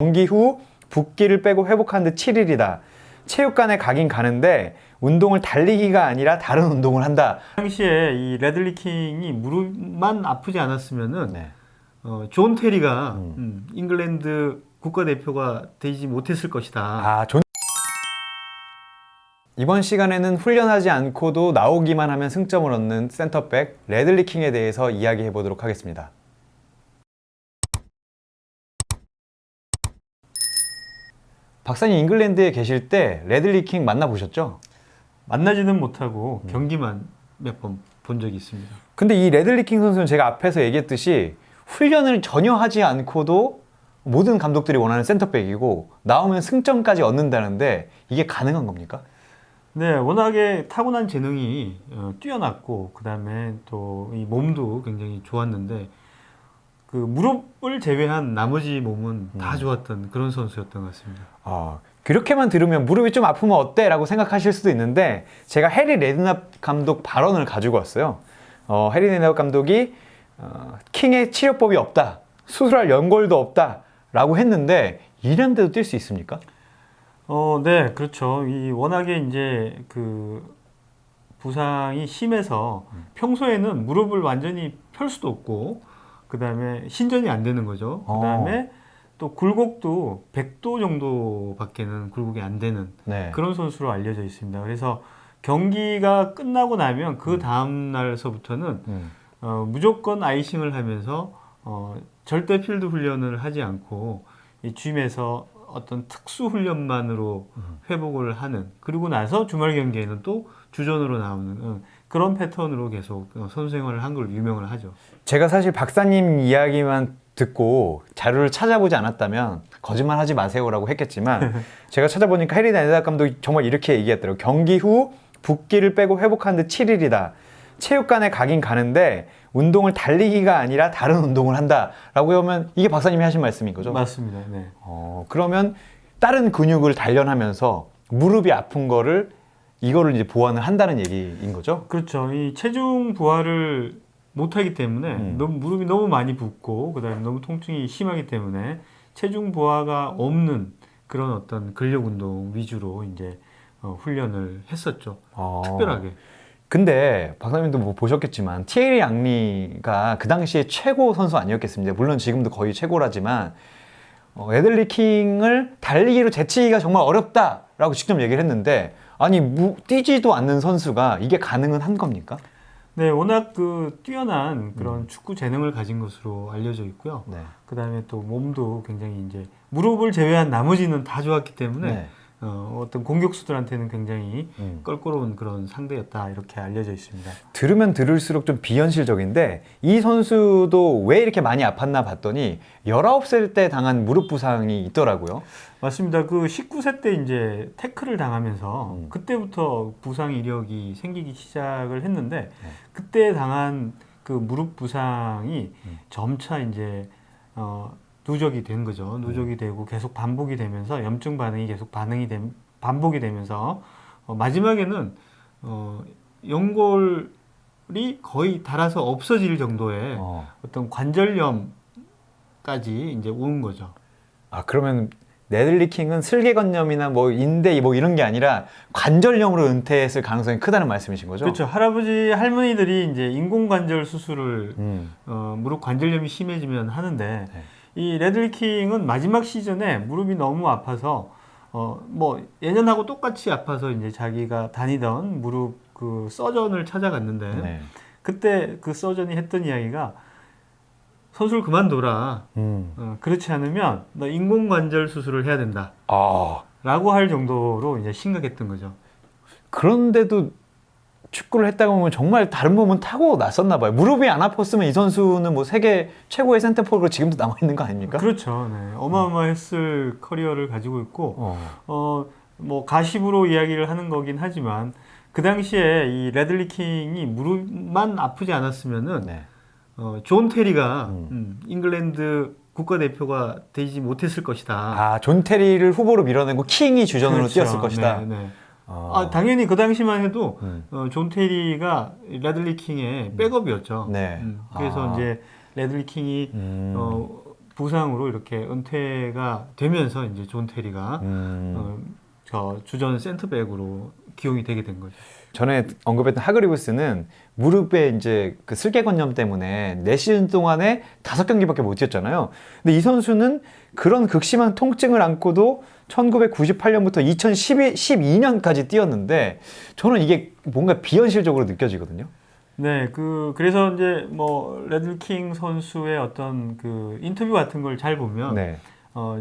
경기 후 붓기를 빼고 회복하는 데 7일이다. 체육관에 가긴 가는데 운동을 달리기가 아니라 다른 운동을 한다. 당시에 이 레들리 킹이 무릎만 아프지 않았으면은 네. 존 테리가 잉글랜드 국가대표가 되지 못했을 것이다. 이번 시간에는 훈련하지 않고도 나오기만 하면 승점을 얻는 센터백 레들리 킹에 대해서 이야기해 보도록 하겠습니다. 박사님 잉글랜드에 계실 때 레들리 킹 만나보셨죠? 만나지는 못하고 경기만 몇 번 본 적이 있습니다. 근데 이 레들리 킹 선수는 제가 앞에서 얘기했듯이 훈련을 전혀 하지 않고도 모든 감독들이 원하는 센터백이고 나오면 승점까지 얻는다는데 이게 가능한 겁니까? 네, 워낙에 타고난 재능이 뛰어났고 그다음에 또 이 몸도 굉장히 좋았는데 그 무릎을 제외한 나머지 몸은 다 좋았던 그런 선수였던 것 같습니다. 그렇게만 들으면 무릎이 좀 아프면 어때? 라고 생각하실 수도 있는데 제가 해리 레드납 감독 발언을 가지고 왔어요. 해리 레드납 감독이 킹의 치료법이 없다. 수술할 연골도 없다. 라고 했는데 이런데도 뛸 수 있습니까? 네, 그렇죠. 이 워낙에 이제 그 부상이 심해서 평소에는 무릎을 완전히 펼 수도 없고 그다음에 신전이 안 되는 거죠. 그다음에 또 굴곡도 100도 정도밖에는 굴곡이 안 되는 네. 그런 선수로 알려져 있습니다. 그래서 경기가 끝나고 나면 그 다음 날서부터는 무조건 아이싱을 하면서 절대 필드 훈련을 하지 않고 이 짐에서 어떤 특수 훈련만으로 회복을 하는, 그리고 나서 주말 경기에는 또 주전으로 나오는 그런 패턴으로 계속 선수 생활을 한 걸로 유명을 하죠. 제가 사실 박사님 이야기만 듣고 자료를 찾아보지 않았다면 거짓말 하지 마세요라고 했겠지만 제가 찾아보니까 해리 레드납 감독이 정말 이렇게 얘기했더라고요. 경기 후 붓기를 빼고 회복하는 데 7일이다. 체육관에 가긴 가는데 운동을 달리기가 아니라 다른 운동을 한다 라고 하면 이게 박사님이 하신 말씀인 거죠? 맞습니다. 네. 그러면 다른 근육을 단련하면서 무릎이 아픈 거를 이거를 이제 보완을 한다는 얘기인 거죠? 그렇죠. 이 체중 부하를 못하기 때문에 무릎이 너무 많이 붓고 그다음에 너무 통증이 심하기 때문에 체중 부하가 없는 그런 어떤 근력 운동 위주로 이제 훈련을 했었죠. 특별하게. 근데 박사님도 뭐 보셨겠지만 티에리 앙리가 그 당시에 최고 선수 아니었겠습니까? 물론 지금도 거의 최고라지만 레들리 킹을 달리기로 제치기가 정말 어렵다라고 직접 얘기를 했는데 아니 뛰지도 않는 선수가 이게 가능은 한 겁니까? 네, 워낙 그 뛰어난 그런 축구 재능을 가진 것으로 알려져 있고요. 네. 그다음에 또 몸도 굉장히 이제 무릎을 제외한 나머지는 다 좋았기 때문에 네. 어떤 공격수들한테는 굉장히 껄끄러운 그런 상대였다 이렇게 알려져 있습니다. 들으면 들을수록 좀 비현실적인데 이 선수도 왜 이렇게 많이 아팠나 봤더니 19살 때 당한 무릎 부상이 있더라고요. 맞습니다. 그 19세 때 이제 태클을 당하면서 그때부터 부상 이력이 생기기 시작을 했는데 그때 당한 그 무릎 부상이 점차 이제 누적이 된 거죠. 누적이 되고 계속 반복이 되면서 염증 반응이 계속 반복이 되면서 마지막에는 연골이 거의 닳아서 없어질 정도의 어떤 관절염까지 이제 온 거죠. 그러면 레들리 킹은 슬개건염이나 뭐 인대 뭐 이런 게 아니라 관절염으로 은퇴했을 가능성이 크다는 말씀이신 거죠? 그렇죠. 할아버지 할머니들이 이제 인공관절 수술을 무릎 관절염이 심해지면 하는데 이 레들리 킹은 마지막 시즌에 무릎이 너무 아파서 뭐 예년하고 똑같이 아파서 이제 자기가 다니던 무릎 그 서전을 찾아갔는데 그때 그 서전이 했던 이야기가 선수를 그만둬라. 그렇지 않으면 너 인공관절 수술을 해야 된다. 라고 할 정도로 이제 심각했던 거죠. 그런데도 축구를 했다고 보면 정말 다른 몸은 타고 났었나 봐요. 무릎이 안 아팠으면 이 선수는 뭐 세계 최고의 센터포로 지금도 남아있는 거 아닙니까? 그렇죠. 네. 어마어마했을 커리어를 가지고 있고, 뭐 가십으로 이야기를 하는 거긴 하지만 그 당시에 이 레들리 킹이 무릎만 아프지 않았으면은 존 테리가 잉글랜드 국가대표가 되지 못했을 것이다. 존 테리를 후보로 밀어내고 킹이 주전으로 그렇죠. 뛰었을 것이다. 네. 당연히 그 당시만 해도 존 테리가 레들리 킹의 백업이었죠. 그래서 이제 레들리 킹이 부상으로 이렇게 은퇴가 되면서 이제 존 테리가 저 주전 센터백으로 기용이 되게 된 거죠. 전에 언급했던 하그리브스는 무릎에 이제 그 슬개건염 때문에 4시즌 동안에 5경기밖에 못 뛰었잖아요. 근데 이 선수는 그런 극심한 통증을 안고도 1998년부터 2012년까지 뛰었는데 저는 이게 뭔가 비현실적으로 느껴지거든요. 네, 그래서 이제 뭐 레들킹 선수의 어떤 그 인터뷰 같은 걸 잘 보면 네.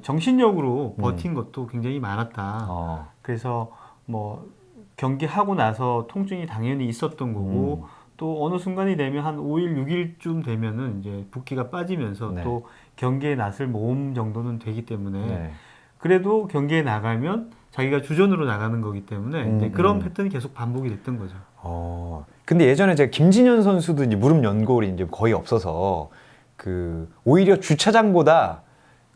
정신력으로 버틴 것도 굉장히 많았다. 그래서 뭐 경기하고 나서 통증이 당연히 있었던 거고 또 어느 순간이 되면 한 5일, 6일쯤 되면은 이제 붓기가 빠지면서 네. 또 경기에 나설 몸 정도는 되기 때문에 네. 그래도 경기에 나가면 자기가 주전으로 나가는 거기 때문에 이제 그런 패턴이 계속 반복이 됐던 거죠. 근데 예전에 제가 김진현 선수도 이제 무릎 연골이 이제 거의 없어서 오히려 주차장보다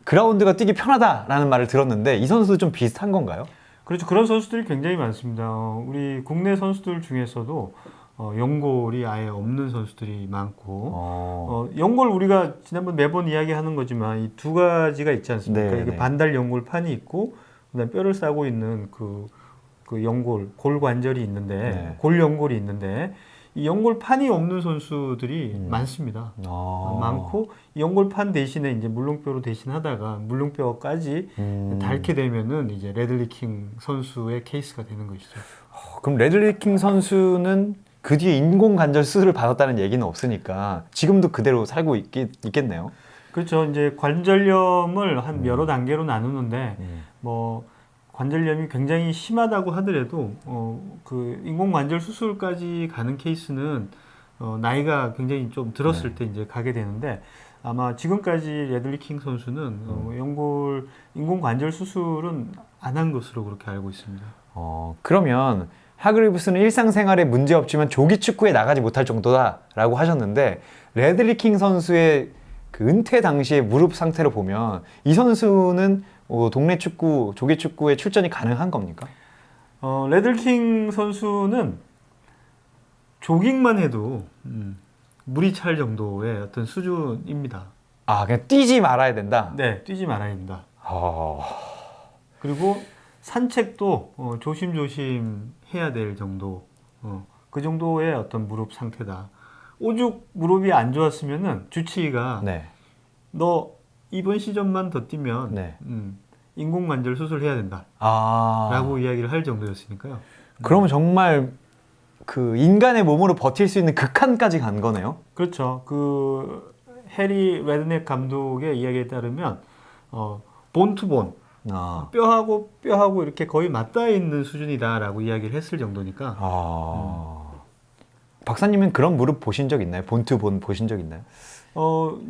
그라운드가 뛰기 편하다라는 말을 들었는데 이 선수도 좀 비슷한 건가요? 그렇죠. 그런 선수들이 굉장히 많습니다. 우리 국내 선수들 중에서도 연골이 아예 없는 선수들이 많고 연골 우리가 지난번 매번 이야기하는 거지만 이 두 가지가 있지 않습니까? 네, 이게 네. 반달 연골판이 있고 그다음에 뼈를 싸고 있는 그 연골 골관절이 있는데 네. 골연골이 있는데 이 연골판이 없는 선수들이 많습니다. 많고 이 연골판 대신에 이제 물렁뼈로 대신하다가 물렁뼈까지 닳게 되면은 이제 레들리킹 선수의 케이스가 되는 것이죠. 그럼 레들리킹 선수는 그 뒤에 인공관절 수술을 받았다는 얘기는 없으니까 지금도 그대로 살고 있겠네요. 그렇죠. 이제 관절염을 한 여러 단계로 나누는데 뭐 관절염이 굉장히 심하다고 하더라도 그 인공관절 수술까지 가는 케이스는 나이가 굉장히 좀 들었을 때 이제 가게 되는데 아마 지금까지 레들리킹 선수는 인공관절 수술은 안 한 것으로 그렇게 알고 있습니다. 그러면 하그리브스는 일상생활에 문제 없지만 조기 축구에 나가지 못할 정도다라고 하셨는데 레들리킹 선수의 그 은퇴 당시의 무릎 상태를 보면 이 선수는 동네 축구, 조기 축구에 출전이 가능한 겁니까? 레들킹 선수는 조깅만 해도 물이 찰 정도의 어떤 수준입니다. 그냥 뛰지 말아야 된다? 네, 뛰지 말아야 된다. 그리고 산책도 조심조심 해야 될 정도, 그 정도의 어떤 무릎 상태다. 오죽 무릎이 안 좋았으면은 주치의가 네. 너 이번 시즌만 더 뛰면 네. 인공관절 수술해야 된다. 라고 이야기를 할 정도였으니까요. 그러면 정말 그 인간의 몸으로 버틸 수 있는 극한까지 간 거네요? 그렇죠. 그 해리 레드넥 감독의 이야기에 따르면 본투본 뼈하고 이렇게 거의 맞닿아 있는 수준이다라고 이야기를 했을 정도니까. 박사님은 그런 무릎 보신 적 있나요? 본투본 보신 적 있나요?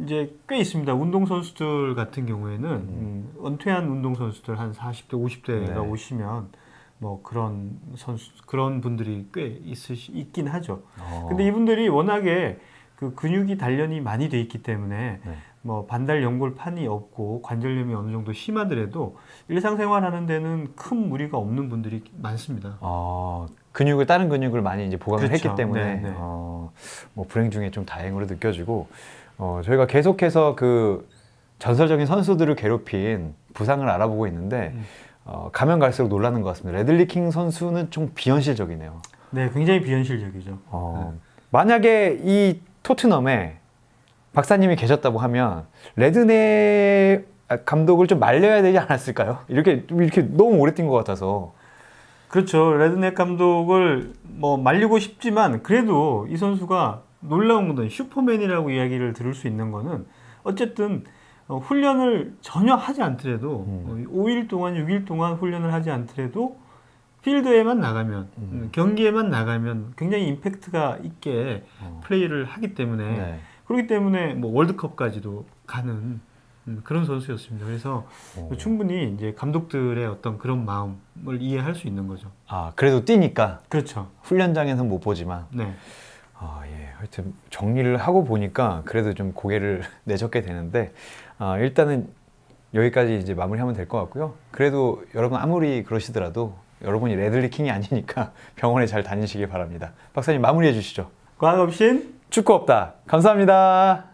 이제 꽤 있습니다. 운동선수들 같은 경우에는 은퇴한 운동선수들 한 40대, 50대가 오시면 뭐 그런 분들이 꽤 있긴 하죠. 근데 이분들이 워낙에 그 근육이 단련이 많이 돼 있기 때문에 뭐 반달 연골판이 없고 관절염이 어느 정도 심하더라도 일상생활 하는 데는 큰 무리가 없는 분들이 많습니다. 다른 근육을 많이 이제 보강을 그렇죠. 했기 때문에 네. 뭐 불행 중에 좀 다행으로 느껴지고 저희가 계속해서 그 전설적인 선수들을 괴롭힌 부상을 알아보고 있는데 가면 갈수록 놀라는 것 같습니다. 레들리킹 선수는 좀 비현실적이네요. 네, 굉장히 비현실적이죠. 만약에 이 토트넘에 박사님이 계셨다고 하면 레드네 감독을 좀 말려야 되지 않았을까요? 이렇게 너무 오래 뛴 것 같아서. 그렇죠. 레드넥 감독을 뭐 말리고 싶지만 그래도 이 선수가 놀라운 것은 슈퍼맨이라고 이야기를 들을 수 있는 거는 어쨌든 훈련을 전혀 하지 않더라도 5일 동안 6일 동안 훈련을 하지 않더라도 필드에만 나가면 경기에만 나가면 굉장히 임팩트가 있게 플레이를 하기 때문에 그렇기 때문에 뭐 월드컵까지도 가는 그런 선수였습니다. 그래서 충분히 이제 감독들의 어떤 그런 마음을 이해할 수 있는 거죠. 그래도 뛰니까. 그렇죠. 훈련장에서는 못 보지만. 네. 예. 하여튼 정리를 하고 보니까 그래도 좀 고개를 내젓게 되는데 일단은 여기까지 이제 마무리하면 될 것 같고요. 그래도 여러분 아무리 그러시더라도 여러분이 레들리킹이 아니니까 병원에 잘 다니시길 바랍니다. 박사님 마무리해 주시죠. 과학 없인 축구 없다. 감사합니다.